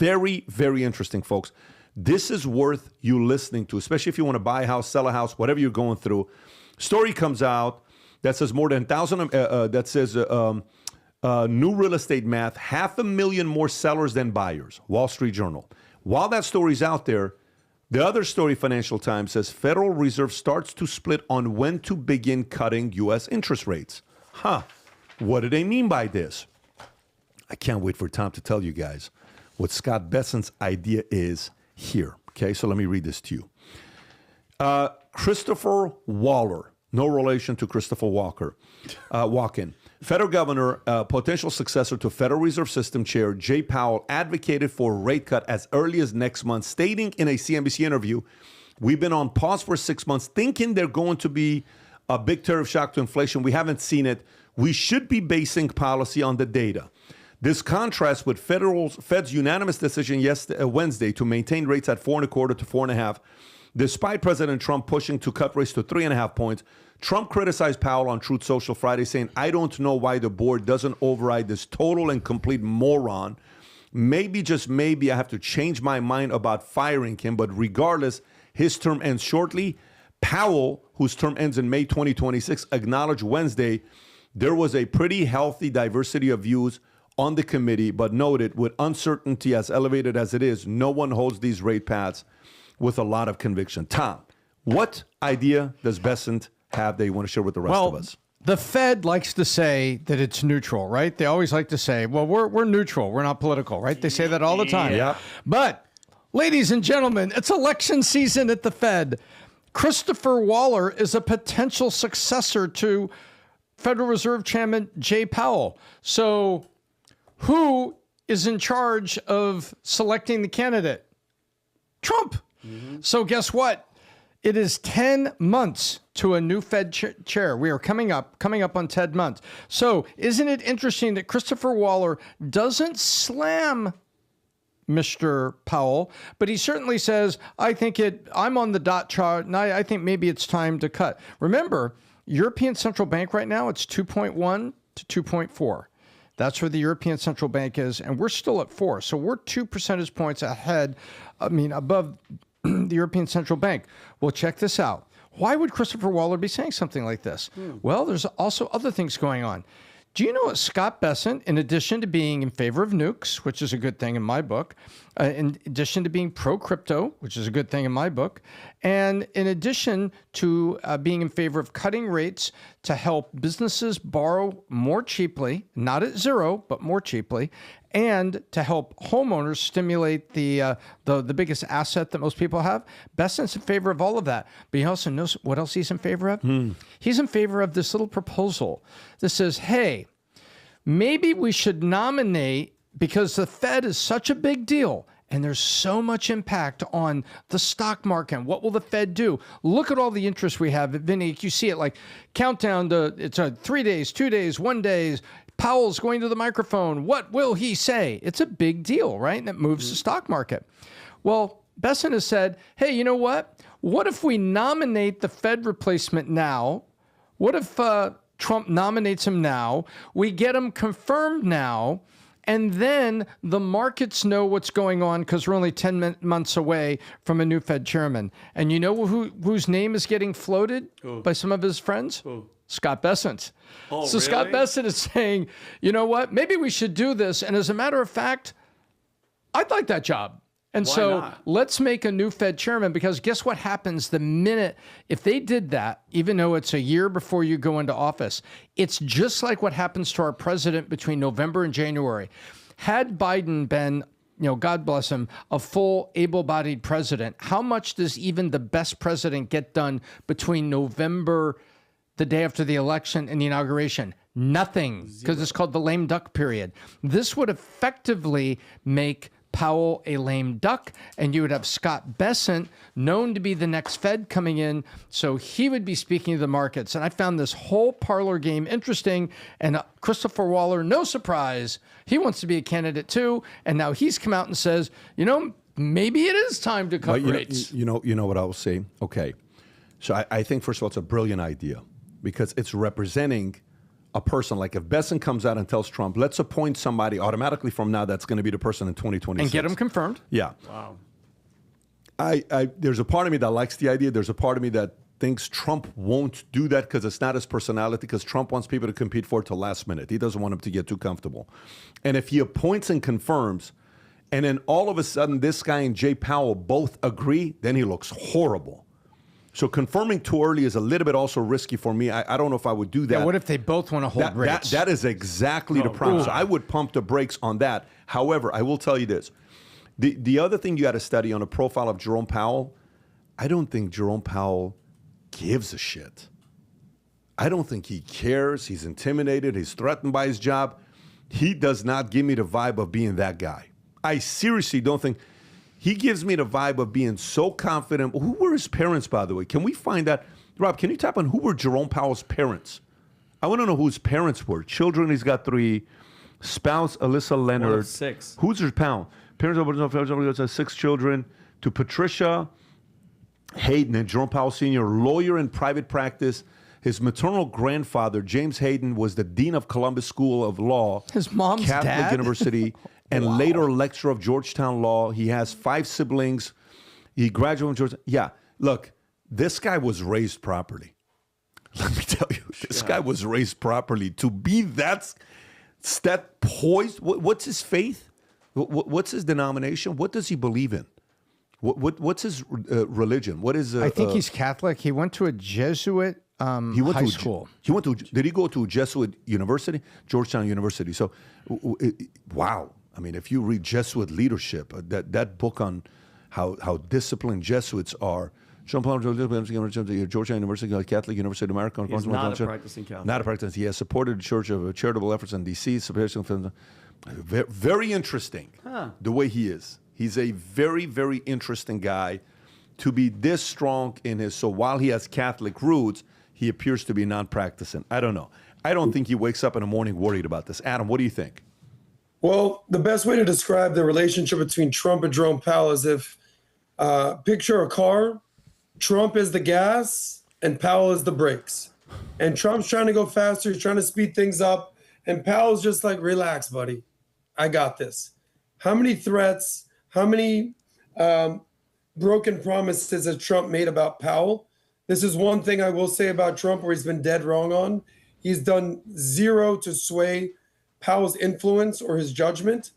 Very, very interesting, folks. This is worth you listening to, especially if you want to buy a house, sell a house, whatever you're going through. Story comes out that says more than 1,000, that says new real estate math, 500,000 more sellers than buyers, Wall Street Journal. While that story's out there, the other story, Financial Times, says Federal Reserve starts to split on when to begin cutting U.S. interest rates. What do they mean by this? I can't wait for Tom to tell you guys what Scott Bessent's idea is here. Okay, so let me read this to you. Christopher Waller, no relation to Christopher Walken. Federal governor, potential successor to Federal Reserve System Chair Jay Powell, advocated for a rate cut as early as next month, stating in a CNBC interview, "We've been on pause for 6 months, thinking they're going to be a big tariff shock to inflation. We haven't seen it. We should be basing policy on the data." This contrasts with Fed's unanimous decision Wednesday to maintain rates at 4.25 to 4.5. Despite President Trump pushing to cut rates to 3.5 points, Trump criticized Powell on Truth Social Friday, saying, "I don't know why the board doesn't override this total and complete moron. Maybe, just maybe, I have to change my mind about firing him, but regardless, his term ends shortly." Powell, whose term ends in May 2026, acknowledged Wednesday there was a pretty healthy diversity of views on the committee, but noted, with uncertainty as elevated as it is, no one holds these rate paths with a lot of conviction. Tom, what idea does Bessent have that you want to share with the rest of us? The Fed likes to say that it's neutral, right? They always like to say, well, we're neutral. We're not political, right? They say that all the time. Yeah. But, ladies and gentlemen, it's election season at the Fed. Christopher Waller is a potential successor to Federal Reserve Chairman Jay Powell. So who is in charge of selecting the candidate? Trump. So guess what? It is 10 months to a new Fed chair. We are coming up on 10 months. So isn't it interesting that Christopher Waller doesn't slam Mr. Powell, but he certainly says, I'm on the dot chart, and I think maybe it's time to cut. Remember, European Central Bank right now, it's 2.1 to 2.4. That's where the European Central Bank is, and we're still at 4. So we're 2 percentage points above the European Central Bank. Well, check this out. Why would Christopher Waller be saying something like this? Well, there's also other things going on. Do you know what Scott Bessent, in addition to being in favor of nukes, which is a good thing in my book, in addition to being pro-crypto, which is a good thing in my book, and in addition to being in favor of cutting rates to help businesses borrow more cheaply, not at zero, but more cheaply, and to help homeowners stimulate the biggest asset that most people have, Bessent's in favor of all of that. But he also knows what else he's in favor of? He's in favor of this little proposal that says, hey, maybe we should nominate, because the Fed is such a big deal and there's so much impact on the stock market. And what will the Fed do? Look at all the interest we have. Vinny, you see it like countdown to, it's 3 days, 2 days, 1 day. Powell's going to the microphone. What will he say? It's a big deal, right? And it moves the stock market. Well, Bessent has said, hey, you know what? What if we nominate the Fed replacement now? What if Trump nominates him now? We get him confirmed now, and then the markets know what's going on because we're only 10 months away from a new Fed chairman. And you know whose name is getting floated by some of his friends? Scott Bessent. Oh, so really? Scott Bessent is saying, you know what? Maybe we should do this. And as a matter of fact, I'd like that job. And Why so not? let's make a new Fed chairman, because guess what happens the minute, if they did that, even though it's a year before you go into office, it's just like what happens to our president between November and January. Had Biden been, God bless him, a full able-bodied president, how much does even the best president get done between November, the day after the election, and the inauguration? Nothing, because it's called the lame duck period. This would effectively make Powell a lame duck, and you would have Scott Bessent, known to be the next Fed, coming in, so he would be speaking to the markets. And I found this whole parlor game interesting, and Christopher Waller, no surprise, he wants to be a candidate too, and now he's come out and says, maybe it is time to cut rates. You know what I will say? Okay. So I think, first of all, it's a brilliant idea, because it's representing a person, like if Bessent comes out and tells Trump, let's appoint somebody automatically from now that's going to be the person in 2026. And get him confirmed? Yeah. Wow. There's a part of me that likes the idea. There's a part of me that thinks Trump won't do that because it's not his personality, because Trump wants people to compete for it till last minute. He doesn't want them to get too comfortable. And if he appoints and confirms, and then all of a sudden this guy and Jay Powell both agree, then he looks horrible. So confirming too early is a little bit also risky for me. I don't know if I would do that. Yeah, what if they both want to hold rates? That is exactly the problem. So I would pump the brakes on that. However, I will tell you this. The other thing you got to study on a profile of Jerome Powell, I don't think Jerome Powell gives a shit. I don't think he cares. He's intimidated. He's threatened by his job. He does not give me the vibe of being that guy. I seriously don't think. He gives me the vibe of being so confident. Who were his parents, by the way? Can we find that? Rob, can you tap on who were Jerome Powell's parents? I want to know who his parents were. Children, he's got 3. Spouse, Alyssa Leonard. 1 of 6. Who's his parents? Parents of 6 children. To Patricia Hayden and Jerome Powell Sr., lawyer in private practice. His maternal grandfather, James Hayden, was the dean of Columbus School of Law. His mom's Catholic dad? University. And later lecturer of Georgetown Law. He has 5 siblings. He graduated from Georgetown. Yeah, look, this guy was raised properly. Let me tell you, this guy was raised properly. To be that poised, what's his faith? What's his denomination? What does he believe in? What's his religion? What is? I think he's Catholic. He went to a Jesuit high school. Did he go to a Jesuit university? Georgetown University. So, wow. I mean, if you read Jesuit leadership, that book on how disciplined Jesuits are, Georgetown University, Catholic University of America. He's not a practicing Catholic. Not a practicing. He has supported the Church of charitable efforts in D.C. Very interesting the way he is. He's a very, very interesting guy to be this strong in his. So while he has Catholic roots, he appears to be non-practicing. I don't know. I don't think he wakes up in the morning worried about this. Adam, what do you think? Well, the best way to describe the relationship between Trump and Jerome Powell is if picture a car, Trump is the gas and Powell is the brakes. And Trump's trying to go faster, he's trying to speed things up, and Powell's just like, relax, buddy. I got this. How many threats, how many broken promises has Trump made about Powell? This is one thing I will say about Trump where he's been dead wrong on. He's done zero to sway Powell's influence or his judgment.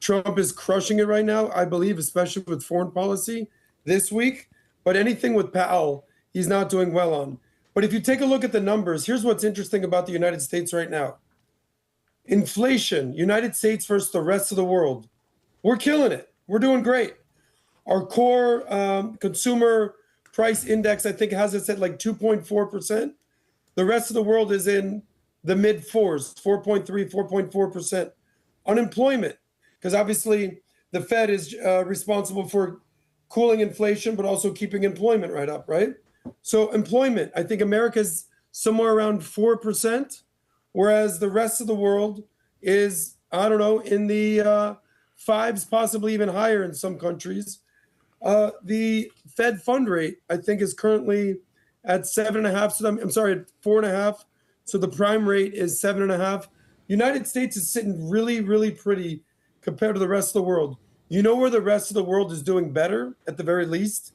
Trump is crushing it right now, I believe, especially with foreign policy this week. But anything with Powell, he's not doing well on. But if you take a look at the numbers, here's what's interesting about the United States right now. Inflation, United States versus the rest of the world. We're killing it. We're doing great. Our core consumer price index, I think, has us at like 2.4%. The rest of the world is in the mid 4s, 4.3, 4.4%. Unemployment, because obviously the Fed is responsible for cooling inflation, but also keeping employment right up, right? So employment, I think America's somewhere around 4%, whereas the rest of the world is, I don't know, in the 5s, possibly even higher in some countries. The Fed fund rate, I think, is currently at 7.5. So I'm sorry, at 4.5. So the prime rate is 7.5. United States is sitting really, really pretty compared to the rest of the world. You know where the rest of the world is doing better, at the very least?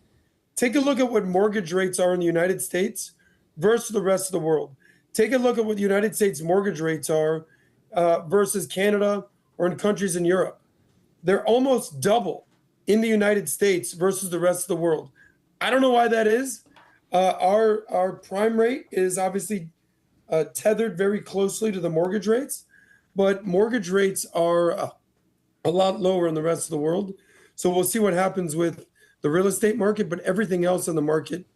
Take a look at what mortgage rates are in the United States versus the rest of the world. Take a look at what the United States mortgage rates are versus Canada or in countries in Europe. They're almost double in the United States versus the rest of the world. I don't know why that is. Our prime rate is obviously tethered very closely to the mortgage rates, but mortgage rates are a lot lower in the rest of the world. So we'll see what happens with the real estate market, but everything else in the market,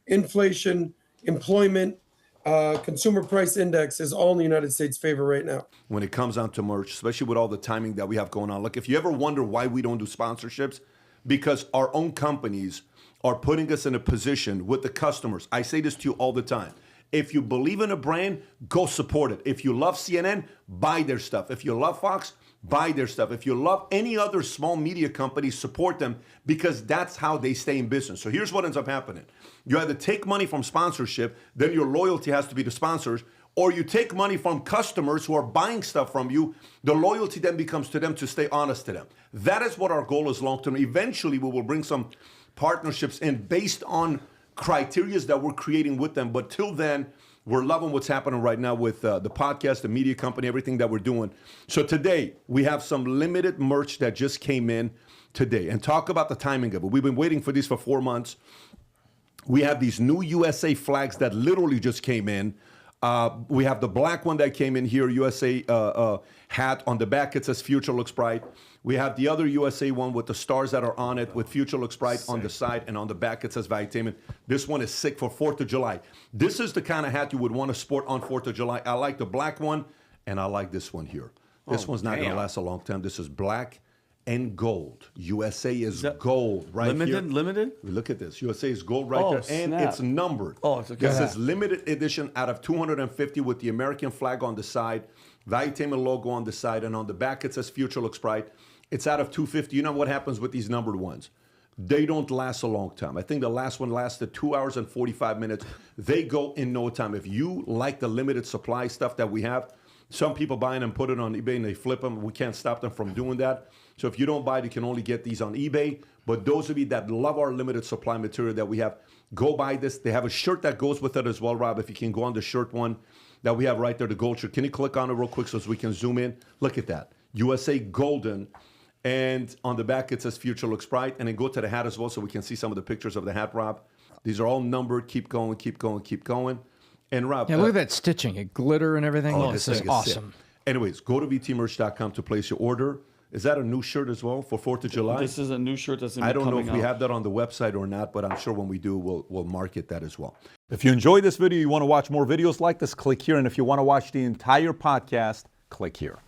inflation, employment, consumer price index is all in the United States' favor right now. When it comes down to merch, especially with all the timing that we have going on. Look, if you ever wonder why we don't do sponsorships, because our own companies are putting us in a position with the customers. I say this to you all the time. If you believe in a brand, go support it. If you love CNN, buy their stuff. If you love Fox, buy their stuff. If you love any other small media company, support them, because that's how they stay in business. So here's what ends up happening. You either take money from sponsorship, then your loyalty has to be to sponsors, or you take money from customers who are buying stuff from you, the loyalty then becomes to them to stay honest to them. That is what our goal is long term. Eventually, we will bring some partnerships in based on criteria that we're creating with them. But till then, we're loving what's happening right now with the podcast, the media company, everything that we're doing. So today, we have some limited merch that just came in today. And talk about the timing of it. We've been waiting for these for 4 months. We have these new USA flags that literally just came in. We have the black one that came in here, USA hat. On the back, it says Future Looks Bright. We have the other USA one with the stars that are on it with Future Looks Bright on the side, and on the back it says Valuetainment. This one is sick for 4th of July. This is the kind of hat you would want to sport on 4th of July. I like the black one, and I like this one here. This one's not going to last a long time. This is black and gold. USA is gold right here. Limited? Look at this. USA is gold right there, and it's numbered. Oh, it's okay. This is limited edition out of 250 with the American flag on the side, Valuetainment logo on the side, and on the back it says Future Looks Bright. It's out of 250. You know what happens with these numbered ones? They don't last a long time. I think the last one lasted 2 hours and 45 minutes. They go in no time. If you like the limited supply stuff that we have, some people buy them and put it on eBay and they flip them. We can't stop them from doing that. So if you don't buy it, you can only get these on eBay. But those of you that love our limited supply material that we have, go buy this. They have a shirt that goes with it as well, Rob. If you can go on the shirt one that we have right there, the gold shirt. Can you click on it real quick so we can zoom in? Look at that. USA Golden. And on the back, it says Future Looks Bright. And then go to the hat as well so we can see some of the pictures of the hat, Rob. These are all numbered. Keep going, keep going, keep going. And Rob. Yeah, look at that stitching. It glitter and everything. Oh, this is awesome. Anyways, go to vtmerch.com to place your order. Is that a new shirt as well for 4th of July? This is a new shirt that's coming out. I don't know if we have that on the website or not, but I'm sure when we do, we'll market that as well. If you enjoyed this video, you want to watch more videos like this, click here. And if you want to watch the entire podcast, click here.